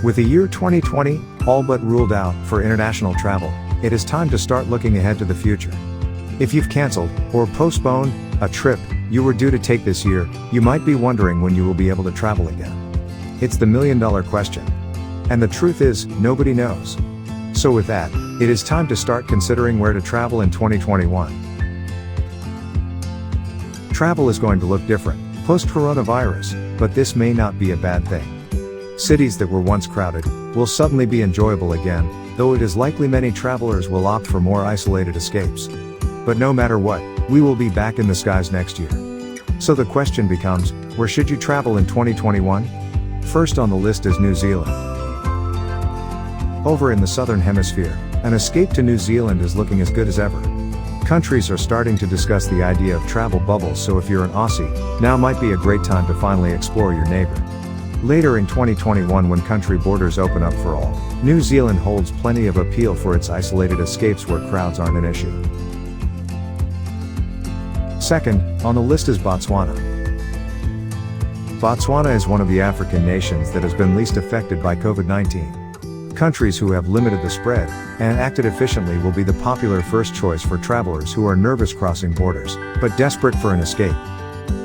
With the year 2020 all but ruled out for international travel, it is time to start looking ahead to the future. If you've canceled or postponed a trip you were due to take this year, you might be wondering when you will be able to travel again. It's the million-dollar question. And the truth is, nobody knows. So with that, it is time to start considering where to travel in 2021. Travel is going to look different post-coronavirus, but this may not be a bad thing. Cities that were once crowded will suddenly be enjoyable again, though it is likely many travelers will opt for more isolated escapes. But no matter what, we will be back in the skies next year. So the question becomes, where should you travel in 2021? First on the list is New Zealand. Over in the southern hemisphere, an escape to New Zealand is looking as good as ever. Countries are starting to discuss the idea of travel bubbles, so if you're an Aussie, now might be a great time to finally explore your neighbor. Later in 2021, when country borders open up for all, New Zealand holds plenty of appeal for its isolated escapes where crowds aren't an issue. Second, on the list is Botswana. Botswana is one of the African nations that has been least affected by COVID-19. Countries who have limited the spread and acted efficiently will be the popular first choice for travelers who are nervous crossing borders, but desperate for an escape.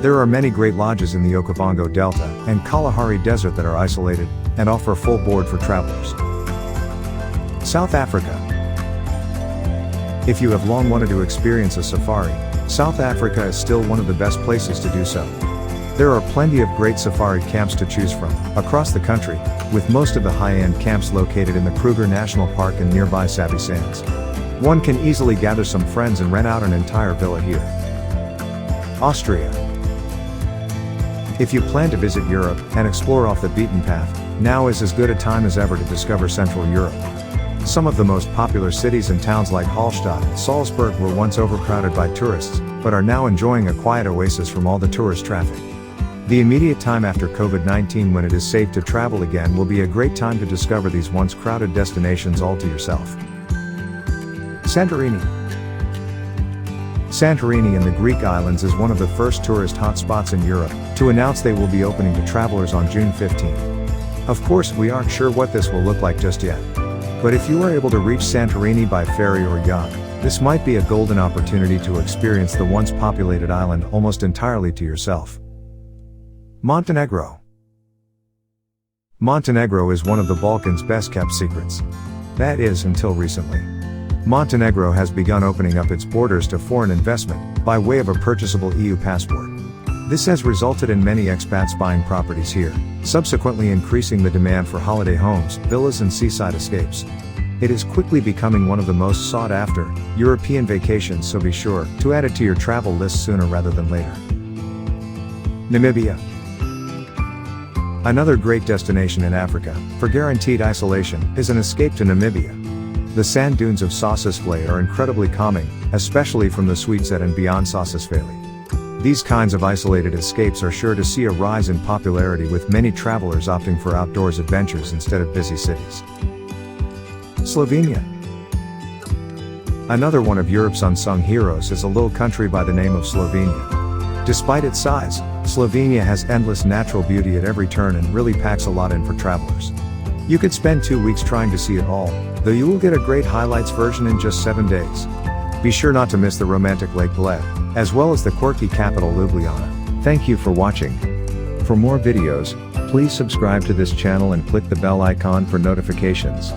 There are many great lodges in the Okavango Delta and Kalahari Desert that are isolated and offer full board for travelers. South Africa. If you have long wanted to experience a safari, South Africa is still one of the best places to do so. There are plenty of great safari camps to choose from across the country, with most of the high-end camps located in the Kruger National Park and nearby Sabi Sands. One can easily gather some friends and rent out an entire villa here. Austria. If you plan to visit Europe and explore off the beaten path, now is as good a time as ever to discover Central Europe. Some of the most popular cities and towns like Hallstatt and Salzburg were once overcrowded by tourists, but are now enjoying a quiet oasis from all the tourist traffic. The immediate time after COVID-19 when it is safe to travel again will be a great time to discover these once crowded destinations all to yourself. Santorini. Santorini in the Greek islands is one of the first tourist hotspots in Europe to announce they will be opening to travelers on June 15. Of course, we aren't sure what this will look like just yet. But if you are able to reach Santorini by ferry or yacht, this might be a golden opportunity to experience the once populated island almost entirely to yourself. Montenegro. Montenegro is one of the Balkans' best kept secrets. That is, until recently. Montenegro has begun opening up its borders to foreign investment by way of a purchasable EU passport. This has resulted in many expats buying properties here, subsequently increasing the demand for holiday homes, villas and seaside escapes. It is quickly becoming one of the most sought-after European vacations, so be sure to add it to your travel list sooner rather than later. Namibia. Another great destination in Africa, for guaranteed isolation, is an escape to Namibia. The sand dunes of Sossusvlei are incredibly calming, especially from the Sweetset and beyond Sossusvlei. These kinds of isolated escapes are sure to see a rise in popularity, with many travelers opting for outdoors adventures instead of busy cities. Slovenia. Another one of Europe's unsung heroes is a little country by the name of Slovenia. Despite its size, Slovenia has endless natural beauty at every turn and really packs a lot in for travelers. You could spend 2 weeks trying to see it all, though you will get a great highlights version in just 7 days. Be sure not to miss the romantic Lake Bled, as well as the quirky capital Ljubljana. Thank you for watching. For more videos, please subscribe to this channel and click the bell icon for notifications.